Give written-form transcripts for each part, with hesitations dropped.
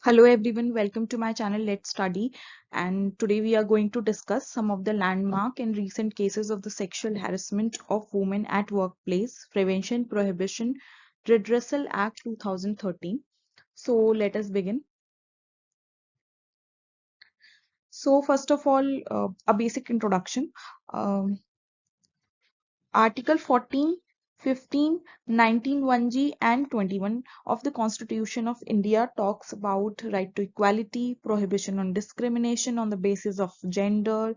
Hello everyone, welcome to my channel Let's Study, and today we are going to discuss some of the landmark and recent cases of the sexual harassment of women at workplace, Prevention, Prohibition, Redressal Act 2013. So let us begin. So first of all, a basic introduction. Um, Article 14, 15, 19, 1G and 21 of the Constitution of India talks about right to equality, prohibition on discrimination on the basis of gender,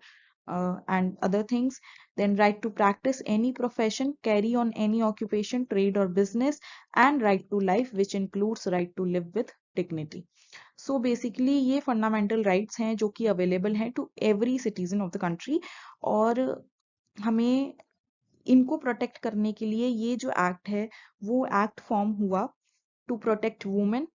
and other things. Then right to practice any profession, carry on any occupation, trade or business, and right to life, which includes right to live with dignity. So basically ये fundamental rights हैं जो कि available हैं to every citizen of the country, और हमें इनको protect करने के लिए ये जो एक्ट है वो एक्ट फॉर्म हुआ to protect women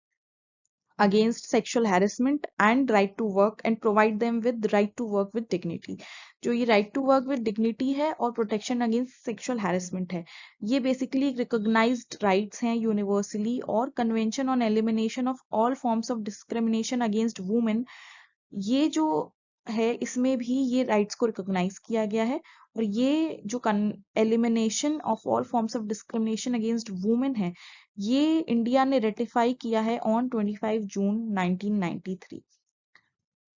against sexual harassment and right to work and provide them with right to work with dignity. जो ये right to work with dignity है और प्रोटेक्शन अगेंस्ट सेक्सुअल हैरेसमेंट है, ये basically recognised rights हैं universally, और convention on elimination of all forms of discrimination against women, ये जो है इसमें भी ये राइट्स को रिकॉग्नाइज किया गया है। और ये जो elimination of all forms of discrimination against women है, ये इंडिया ने रेटिफाई किया है ऑन 25 जून 1993।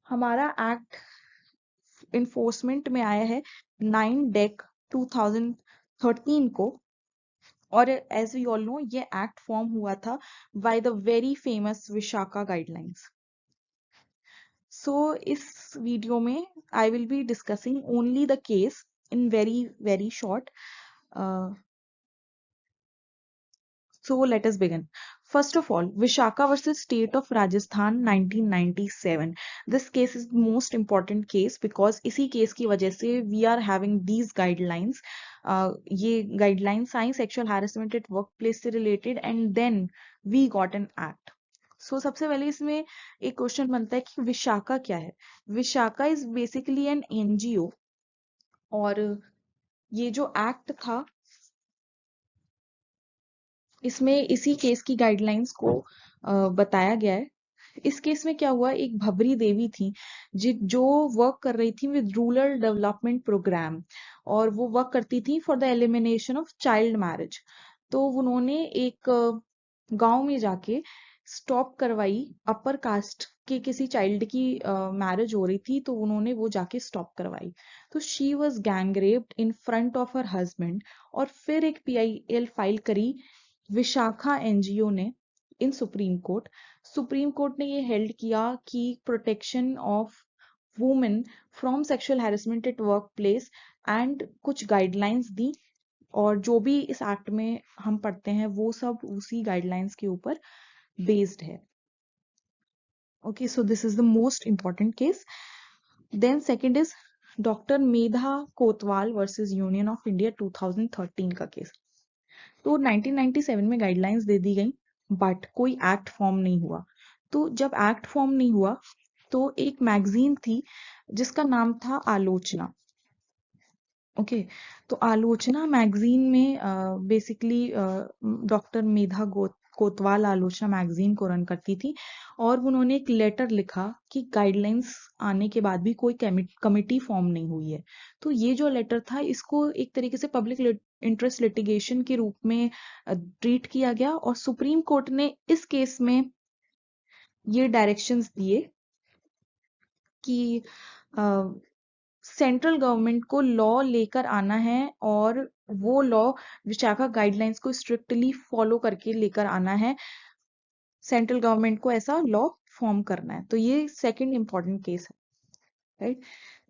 हमारा एक्ट इन्फोर्समेंट में आया है 9 डेक 2013 को, और एज वी ऑल नो ये एक्ट फॉर्म हुआ था by the very famous Vishakha guidelines. So इस वीडियो में I will be discussing only the case in very short. So let us begin. First of all, Vishaka versus State of Rajasthan 1997. This case is the most important case because इसी case की वजह से we are having these guidelines. ये guidelines I sexual harassment at workplace से related, and then we got an act. सो सबसे पहले इसमें एक क्वेश्चन बनता है कि विशाखा क्या है। Vishakha is basically an NGO, और ये जो एक्ट था इसमें इसी केस की गाइडलाइंस को बताया गया है। इस केस में क्या हुआ, एक भबरी देवी थी जो वर्क कर रही थी विद रूरल डेवलपमेंट प्रोग्राम, और वो वर्क करती थी for the elimination of child marriage. तो उन्होंने एक गांव में जाके स्टॉप करवाई, अपर कास्ट के किसी चाइल्ड की मैरिज हो रही थी, तो उन्होंने वो जाके स्टॉप करवाई। तो she was gang raped in front of her husband, और फिर एक PIL फाइल करी विशाखा एनजीओ ने इन सुप्रीम कोर्ट। सुप्रीम कोर्ट ने ये हेल्ड किया कि protection of women from sexual harassment at work place and कुछ गाइडलाइंस दी, और जो भी इस एक्ट में हम पढ़ते हैं वो सब उसी गाइडलाइंस के ऊपर बेस्ड है। Okay, so this is the most important case. Then second is doctor Medha Kotwal versus union of India 2013 का केस। तो 1997 में गाइडलाइंस दे दी गई, बट कोई एक्ट फॉर्म नहीं हुआ। तो जब एक्ट फॉर्म नहीं हुआ तो एक मैगजीन थी जिसका नाम था आलोचना। ओके, तो आलोचना मैगजीन में बेसिकली डॉक्टर मेधा कोतवाल आलोचना मैगजीन को रन करती थी, और उन्होंने एक लेटर लिखा कि गाइडलाइंस आने के बाद भी कोई कमिटी फॉर्म नहीं हुई है। तो ये जो लेटर था इसको एक तरीके से पब्लिक इंटरेस्ट लिटिगेशन के रूप में ट्रीट किया गया, और सुप्रीम कोर्ट ने इस केस में ये डायरेक्शंस दिए कि सेंट्रल गवर्नमेंट को लॉ लेकर आना है, और वो लॉ विशाखा गाइडलाइंस को स्ट्रिक्टली फॉलो करके लेकर आना है। सेंट्रल गवर्नमेंट को ऐसा लॉ फॉर्म करना है। तो ये सेकंड इंपॉर्टेंट केस है, राइट।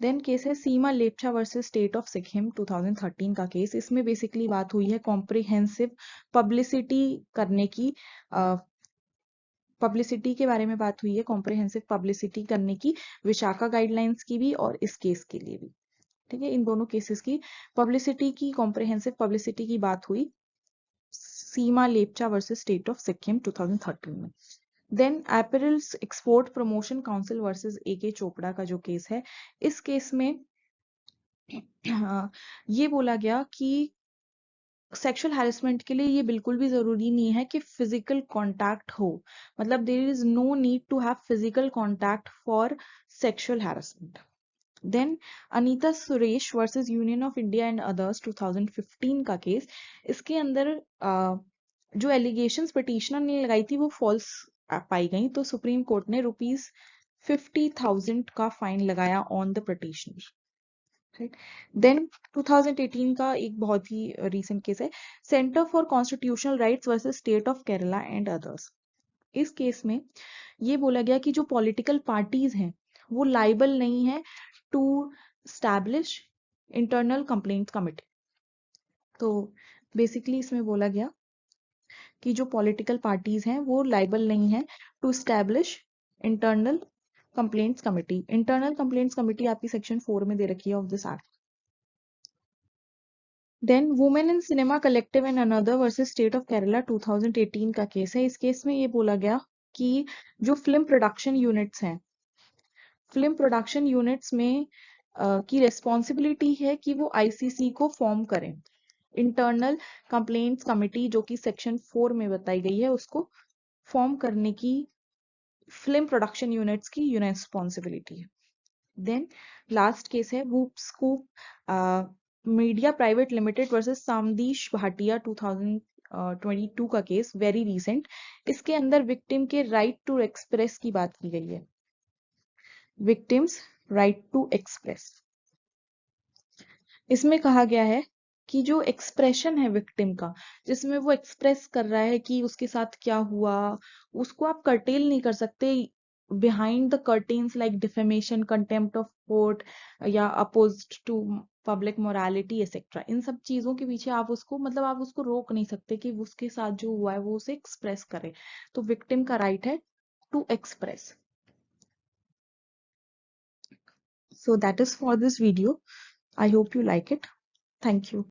देन केस है Seema Lepcha versus state of Sikkim 2013 का केस। इसमें बेसिकली बात हुई है कॉम्प्रिहेंसिव पब्लिसिटी करने की, पब्लिसिटी के बारे में बात हुई है, कॉम्प्रिहेंसिव पब्लिसिटी करने की, विशाखा गाइडलाइंस की भी और इस केस के लिए भी। ठीक है, इन दोनों केसेस की पब्लिसिटी की, कॉम्प्रिहेंसिव पब्लिसिटी की बात हुई Seema Lepcha versus state of Sikkim 2013 में। Then apparels export promotion council versus AK Chopra का जो केस है, इस केस में ये बोला गया कि सेक्सुअल हैरेसमेंट के लिए ये बिल्कुल भी जरूरी नहीं है कि फिजिकल कांटेक्ट हो, मतलब there is no need to have physical contact for sexual harassment. Then Anita Suresh versus union of India and others 2015 का केस, इसके अंदर जो एलिगेशंस पिटिशनर ने लगाई थी वो फॉल्स पाई गई, तो सुप्रीम कोर्ट ने ₹50,000 का फाइन लगाया on the petitioner, right. Then 2018 का एक बहुत ही रीसेंट केस है, centre for constitutional rights versus state of Kerala and others. इस केस में ये बोला गया कि जो पॉलिटिकल पार्टीज हैं वो लाइबल नहीं है to establish internal complaint committee. तो बेसिकली इसमें बोला गया कि जो पॉलिटिकल पार्टीज हैं वो लाइबल नहीं है to establish internal complaints committee. Internal complaints committee आपकी सेक्शन 4 में दे रखी है of this act. Then women in cinema collective and another versus state of Kerala 2018 का केस है। इस केस में ये बोला गया कि जो फिल्म प्रोडक्शन यूनिट्स हैं, फिल्म प्रोडक्शन यूनिट्स में की रेस्पॉन्सिबिलिटी है कि वो आईसीसी को फॉर्म करें। इंटरनल कंप्लेंट्स कमिटी जो कि सेक्शन 4 में बताई गई है उसको फॉर्म करने की फिल्म प्रोडक्शन यूनिट्स की रेस्पॉन्सिबिलिटी है। देन लास्ट केस है Woop Scoop Media Private Limited versus Samdish Bhatia 2022 का केस, वेरी रीसेंट। इसके अंदर विक्टिम के राइट टू एक्सप्रेस की बात की गई है। विक्टिम्स राइट टू एक्सप्रेस, इसमें कहा गया है कि जो एक्सप्रेशन है विक्टिम का, जिसमें वो एक्सप्रेस कर रहा है कि उसके साथ क्या हुआ, उसको आप कर्टेल नहीं कर सकते behind the curtains like defamation, contempt of court या opposed to public morality etcetera. इन सब चीजों के पीछे आप उसको, मतलब आप उसको रोक नहीं सकते कि उसके साथ जो हुआ है वो उसे एक्सप्रेस करे। तो विक्टिम का राइट है to express. So that is for this video. I hope you like it. Thank you.